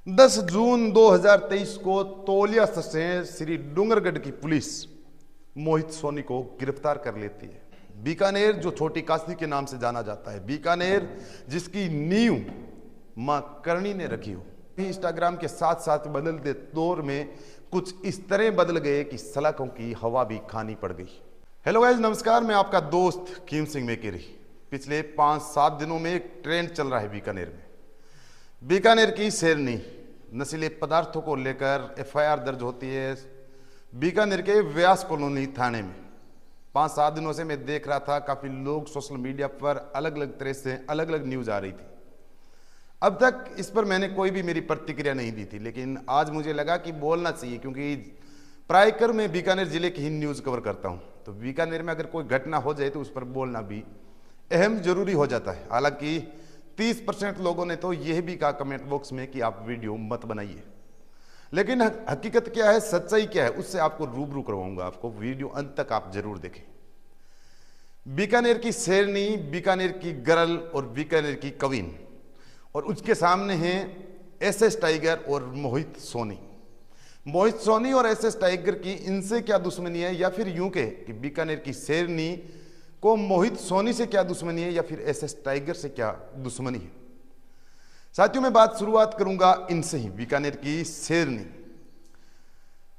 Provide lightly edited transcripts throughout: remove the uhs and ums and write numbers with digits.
10 जून 2023 को तौलिया से श्री डूंगरगढ़ की पुलिस मोहित सोनी को गिरफ्तार कर लेती है। बीकानेर जो छोटी काशी के नाम से जाना जाता है, बीकानेर जिसकी नींव मां करणी ने रखी हो। इंस्टाग्राम के साथ साथ बदलते दौर में कुछ इस तरह बदल गए कि सलाखों की हवा भी खानी पड़ गई। हेलो गाइस, नमस्कार। मैं आपका दोस्त कीम सिंह मेकेरी। पिछले 5-7 दिनों में एक ट्रेंड चल रहा है बीकानेर में। बीकानेर की शेरनी नशीले पदार्थों को लेकर एफआईआर दर्ज होती है बीकानेर के व्यास कॉलोनी थाने में। 5-7 दिनों से मैं देख रहा था, काफी लोग सोशल मीडिया पर अलग अलग तरह से अलग अलग न्यूज आ रही थी। अब तक इस पर मैंने कोई भी मेरी प्रतिक्रिया नहीं दी थी, लेकिन आज मुझे लगा कि बोलना चाहिए, क्योंकि प्रायकर मैं बीकानेर जिले की ही न्यूज कवर करता हूं। तो बीकानेर में अगर कोई घटना हो जाए तो उस पर बोलना भी अहम जरूरी हो जाता है। हालांकि 30% लोगों ने तो यह भी कहा कमेंट बॉक्स में कि आप वीडियो मत बनाइए, लेकिन हकीकत क्या है, सच्चाई क्या है, उससे आपको रूबरू करवाऊंगा। आपको वीडियो अंत तक आप जरूर देखें। बीकानेर की शेरनी, बीकानेर की गरल और बीकानेर की कवीन, और उसके सामने हैं एसएस टाइगर और मोहित सोनी। मोहित सोनी और एसएस टाइगर की इनसे क्या दुश्मनी है, या फिर यूं कहे कि बीकानेर की शेरनी को मोहित सोनी से क्या दुश्मनी है, या फिर एसएस टाइगर से क्या दुश्मनी है। साथियों, मैं बात शुरुआत करूंगा इनसे ही। बीकानेर की शेरनी,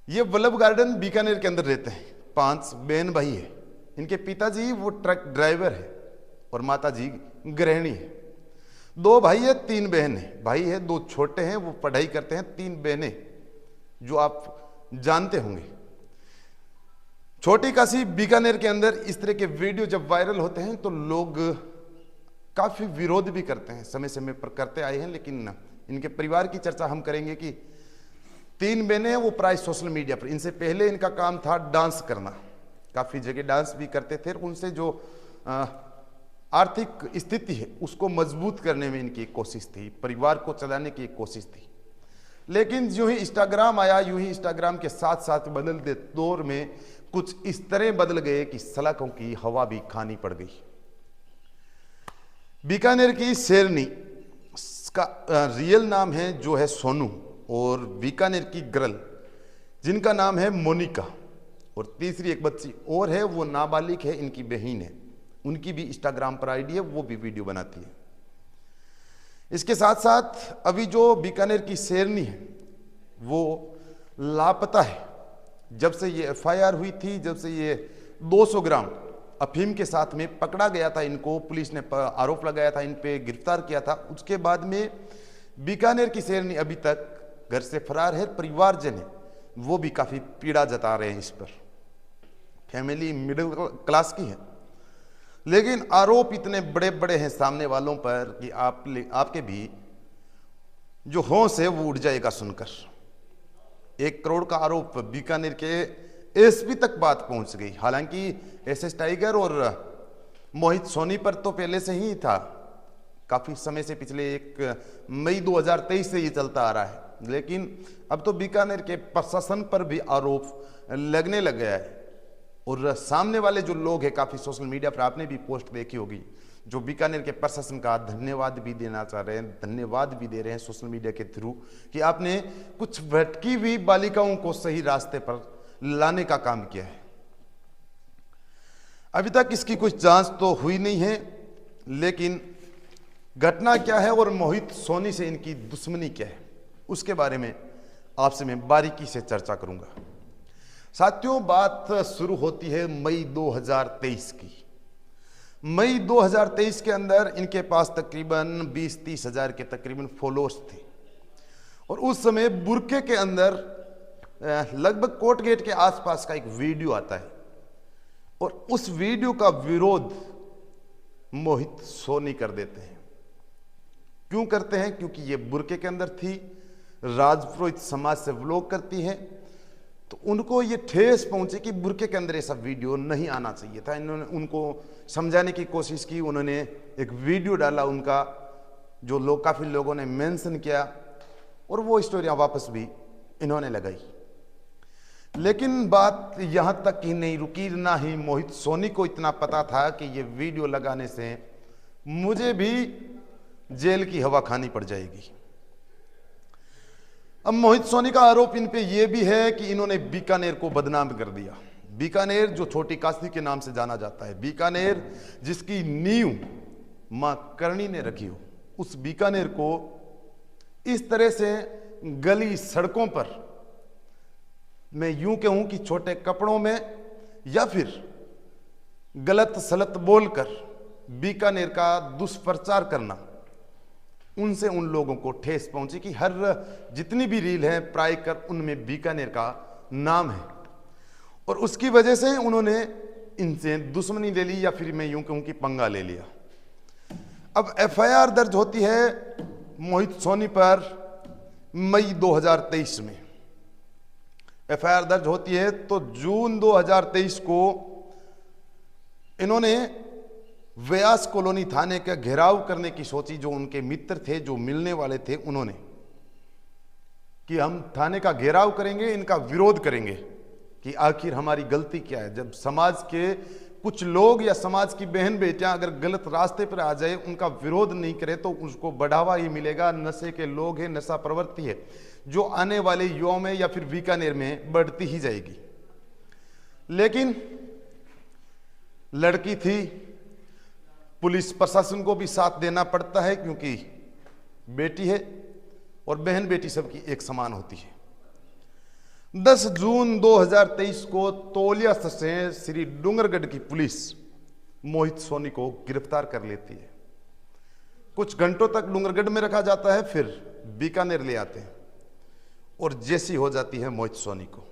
ये वल्लभ गार्डन बीकानेर के अंदर रहते हैं। 5 बहन भाई है। इनके पिताजी वो ट्रक ड्राइवर है और माताजी गृहिणी है। 2 भाई है, 3 बहन है। भाई है 2 छोटे हैं, वो पढ़ाई करते हैं। 3 बहनें जो आप जानते होंगे। छोटी काशी बीकानेर के अंदर इस तरह के वीडियो जब वायरल होते हैं तो लोग काफी विरोध भी करते हैं, समय समय पर करते आए हैं। लेकिन इनके परिवार की चर्चा हम करेंगे कि 3 बहनें हैं, वो प्राय सोशल मीडिया पर, इनसे पहले इनका काम था डांस करना। काफी जगह डांस भी करते थे। उनसे जो आर्थिक स्थिति है उसको मजबूत करने में इनकी एक कोशिश थी, परिवार को चलाने की एक कोशिश थी। लेकिन यूं ही इंस्टाग्राम आया, यूं ही इंस्टाग्राम के साथ साथ बदलते दौर में कुछ इस तरह बदल गए कि सलाखों की हवा भी खानी पड़ गई। बीकानेर की शेरनी का रियल नाम है जो है सोनू, और बीकानेर की गर्ल जिनका नाम है मोनिका, और तीसरी एक बच्ची और है, वो नाबालिग है, इनकी बहन है। उनकी भी इंस्टाग्राम पर आईडी है, वो भी वीडियो बनाती है। इसके साथ साथ अभी जो बीकानेर की शेरनी है वो लापता है। जब से ये एफआईआर हुई थी, जब से ये 200 ग्राम अफीम के साथ में पकड़ा गया था, इनको पुलिस ने आरोप लगाया था, इन पे गिरफ्तार किया था, उसके बाद में बीकानेर की शेरनी अभी तक घर से फरार है। परिवारजन है वो भी काफी पीड़ा जता रहे हैं इस पर। फैमिली मिडिल क्लास की है, लेकिन आरोप इतने बड़े बड़े हैं सामने वालों पर कि आपके भी जो होश है वो उड़ जाएगा सुनकर। 1 करोड़ का आरोप बीकानेर के एसपी तक बात पहुंच गई। हालांकि एसएस टाइगर और मोहित सोनी पर तो पहले से ही था, काफी समय से, पिछले 1 मई 2023 से ये चलता आ रहा है। लेकिन अब तो बीकानेर के प्रशासन पर भी आरोप लगने लग गया है। और सामने वाले जो लोग हैं, काफी सोशल मीडिया पर आपने भी पोस्ट देखी होगी, जो बीकानेर के प्रशासन का धन्यवाद भी देना चाह रहे हैं, धन्यवाद भी दे रहे हैं सोशल मीडिया के थ्रू कि आपने कुछ भटकी हुई बालिकाओं को सही रास्ते पर लाने का काम किया है। अभी तक इसकी कुछ जांच तो हुई नहीं है, लेकिन घटना क्या है और मोहित सोनी से इनकी दुश्मनी क्या है, उसके बारे में आपसे मैं बारीकी से चर्चा करूंगा। साथियों, बात शुरू होती है मई 2023 की। मई 2023 के अंदर इनके पास तकरीबन 20-30 हजार के तकरीबन फॉलोअर्स थे, और उस समय बुरके के अंदर लगभग कोर्ट गेट के आसपास का एक वीडियो आता है, और उस वीडियो का विरोध मोहित सोनी कर देते हैं। क्यों करते हैं? क्योंकि ये बुरके के अंदर थी, राजपुरोहित समाज से व्लॉग करती है, तो उनको ये ठेस पहुंची कि बुरके के अंदर ऐसा वीडियो नहीं आना चाहिए था। इन्होंने उनको समझाने की कोशिश की, उन्होंने एक वीडियो डाला उनका, जो लोग काफी लोगों ने मेंशन किया, और वो स्टोरियां वापस भी इन्होंने लगाई। लेकिन बात यहां तक ही नहीं रुकी, ना ही मोहित सोनी को इतना पता था कि ये वीडियो लगाने से मुझे भी जेल की हवा खानी पड़ जाएगी। अब मोहित सोनी का आरोप इन पे ये भी है कि इन्होंने बीकानेर को बदनाम कर दिया। बीकानेर जो छोटी काशी के नाम से जाना जाता है, बीकानेर जिसकी नींव मां करणी ने रखी हो, उस बीकानेर को इस तरह से गली सड़कों पर, मैं यूं कहूं कि छोटे कपड़ों में या फिर गलत सलत बोलकर बीकानेर का दुष्प्रचार करना, उनसे उन लोगों को ठेस पहुंची कि हर जितनी भी रील है प्राय कर उनमें बीकानेर का नाम है, और उसकी वजह से उन्होंने इनसे दुश्मनी ले ली, या फिर मैं यूं कहूं कि पंगा ले लिया। अब एफआईआर दर्ज होती है मोहित सोनी पर मई 2023 में। एफआईआर दर्ज होती है तो जून 2023 को इन्होंने व्यास कॉलोनी थाने का घेराव करने की सोची। जो उनके मित्र थे, जो मिलने वाले थे, उन्होंने कि हम थाने का घेराव करेंगे, इनका विरोध करेंगे कि आखिर हमारी गलती क्या है। जब समाज के कुछ लोग या समाज की बहन बेटियां अगर गलत रास्ते पर आ जाए, उनका विरोध नहीं करे तो उसको बढ़ावा ही मिलेगा। नशे के लोग हैं, नशा प्रवृत्ति है जो आने वाले युवाओं में या फिर बीकानेर में बढ़ती ही जाएगी। लेकिन लड़की थी, पुलिस प्रशासन को भी साथ देना पड़ता है क्योंकि बेटी है और बहन बेटी सबकी एक समान होती है। 10 जून 2023 को तौलिया से श्री डूंगरगढ़ की पुलिस मोहित सोनी को गिरफ्तार कर लेती है। कुछ घंटों तक डूंगरगढ़ में रखा जाता है, फिर बीकानेर ले आते हैं और जेसी हो जाती है मोहित सोनी को।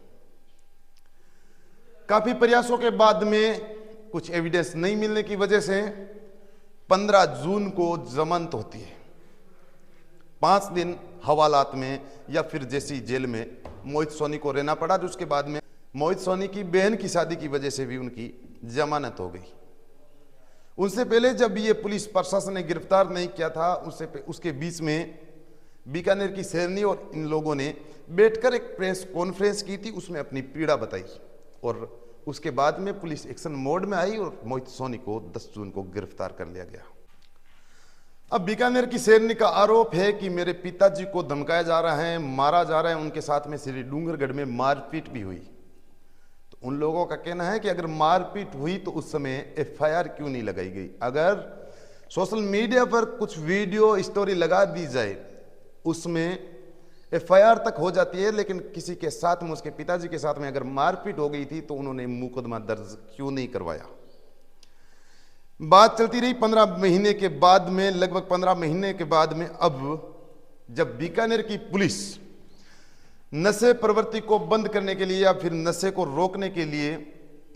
काफी प्रयासों के बाद में कुछ एविडेंस नहीं मिलने की वजह से 15 जून को जमानत होती है। 5 दिन हवालात में या फिर जेसी जेल में मोहित सोनी को रहना पड़ा। जो उसके बाद में मोहित सोनी की बहन की शादी की वजह से भी उनकी जमानत हो गई। उनसे पहले जब ये पुलिस प्रशासन ने गिरफ्तार नहीं किया था, उसके बीच में बीकानेर की शेरनी और इन लोगों ने बैठकर एक प्रेस कॉन्फ्रेंस की थी, उसमें अपनी पीड़ा बताई और उसके बाद में पुलिस एक्शन मोड में आई और मोहित सोनी को 10 जून को गिरफ्तार कर लिया गया। अब बीकानेर की शेरनी का आरोप है कि मेरे पिताजी को धमकाया जा रहा है, मारा जा रहा है। उनके साथ में श्री डूंगरगढ़ में मारपीट भी हुई। तो उन लोगों का कहना है कि अगर मारपीट हुई तो उस समय एफआईआर क्यों नहीं लगाई गई। अगर सोशल मीडिया पर कुछ वीडियो स्टोरी लगा दी जाए, उसमें एफआईआर तक हो जाती है, लेकिन किसी के साथ में, उसके पिताजी के साथ में अगर मारपीट हो गई थी तो उन्होंने मुकदमा दर्ज क्यों नहीं करवाया। बात चलती रही 15 महीने के बाद में, लगभग 15 महीने के बाद में अब जब बीकानेर की पुलिस नशे प्रवृत्ति को बंद करने के लिए या फिर नशे को रोकने के लिए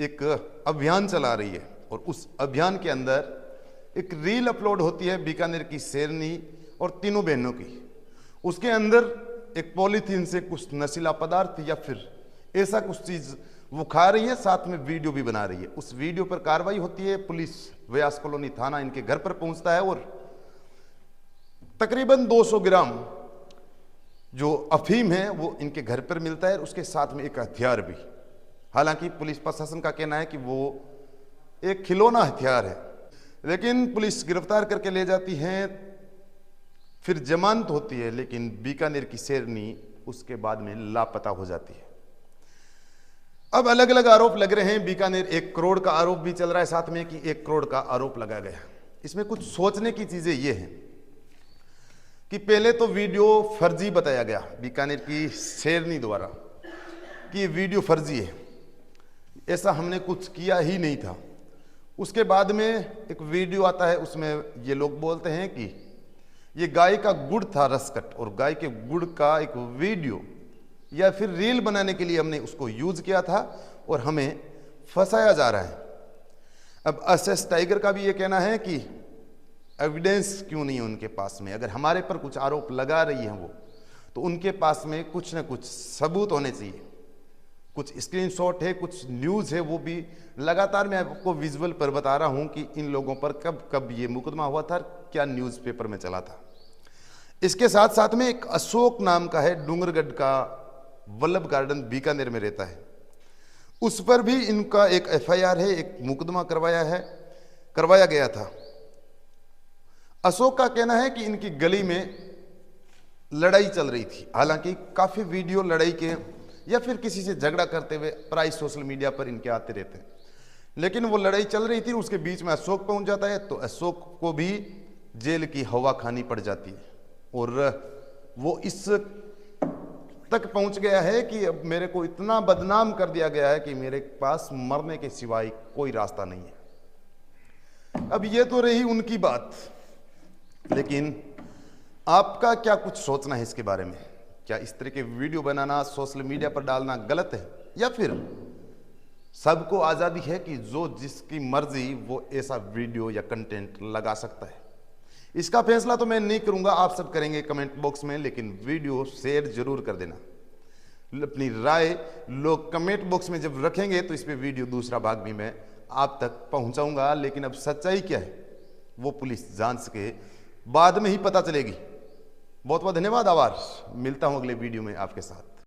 एक अभियान चला रही है, और उस अभियान के अंदर एक रील अपलोड होती है बीकानेर की शेरनी और तीनों बहनों की। उसके अंदर एक पॉलीथीन से कुछ नशीला पदार्थ या फिर ऐसा कुछ चीज वो खा रही है, साथ में वीडियो भी बना रही है। उस वीडियो पर कार्रवाई होती है, पुलिस व्यास कॉलोनी थाना इनके घर पर पहुंचता है और तकरीबन 200 ग्राम जो अफीम है वो इनके घर पर मिलता है, उसके साथ में एक हथियार भी। हालांकि पुलिस प्रशासन का कहना है कि वो एक खिलौना हथियार है, लेकिन पुलिस गिरफ्तार करके ले जाती है, फिर जमानत होती है, लेकिन बीकानेर की शेरनी उसके बाद में लापता हो जाती है। अब अलग अलग आरोप लग रहे हैं। बीकानेर 1 करोड़ का आरोप भी चल रहा है साथ में कि 1 करोड़ का आरोप लगा गया। इसमें कुछ सोचने की चीजें ये हैं कि पहले तो वीडियो फर्जी बताया गया बीकानेर की शेरनी द्वारा कि ये वीडियो फर्जी है, ऐसा हमने कुछ किया ही नहीं था। उसके बाद में एक वीडियो आता है, उसमें ये लोग बोलते हैं कि ये गाय का गुड़ था रसकट, और गाय के गुड़ का एक वीडियो या फिर रील बनाने के लिए हमने उसको यूज किया था और हमें फंसाया जा रहा है। अब एसएस टाइगर का भी ये कहना है कि एविडेंस क्यों नहीं है उनके पास में। अगर हमारे पर कुछ आरोप लगा रही हैं वो, तो उनके पास में कुछ ना कुछ सबूत होने चाहिए। कुछ स्क्रीनशॉट है, कुछ न्यूज़ है, वो भी लगातार मैं आपको विजुअल पर बता रहा हूं कि इन लोगों पर कब कब ये मुकदमा हुआ था, क्या न्यूज़पेपर में चला था। इसके साथ साथ में एक अशोक नाम का है, डूंगरगढ़ का वल्लभ गार्डन बीकानेर में रहता है, उस पर भी इनका एक एफआईआर है, एक मुकदमा करवाया गया था। अशोक का कहना है कि इनकी गली में लड़ाई चल रही थी। हालांकि काफ़ी वीडियो लड़ाई के या फिर किसी से झगड़ा करते हुए प्राय सोशल मीडिया पर इनके आते रहते हैं, लेकिन वो लड़ाई चल रही थी, उसके बीच में अशोक पहुंच जाता है, तो अशोक को भी जेल की हवा खानी पड़ जाती है और वो इस तक पहुंच गया है कि अब मेरे को इतना बदनाम कर दिया गया है कि मेरे पास मरने के सिवाय कोई रास्ता नहीं है। अब ये तो रही उनकी बात, लेकिन आपका क्या कुछ सोचना है इसके बारे में? क्या इस तरह के वीडियो बनाना, सोशल मीडिया पर डालना गलत है, या फिर सबको आज़ादी है कि जो जिसकी मर्जी वो ऐसा वीडियो या कंटेंट लगा सकता है? इसका फैसला तो मैं नहीं करूंगा, आप सब करेंगे कमेंट बॉक्स में, लेकिन वीडियो शेयर जरूर कर देना। अपनी राय लोग कमेंट बॉक्स में जब रखेंगे तो इस पे वीडियो दूसरा भाग भी मैं आप तक पहुंचाऊंगा। लेकिन अब सच्चाई क्या है वो पुलिस जांच के बाद में ही पता चलेगी। बहुत बहुत धन्यवाद, आभार। मिलता हूं अगले वीडियो में आपके साथ।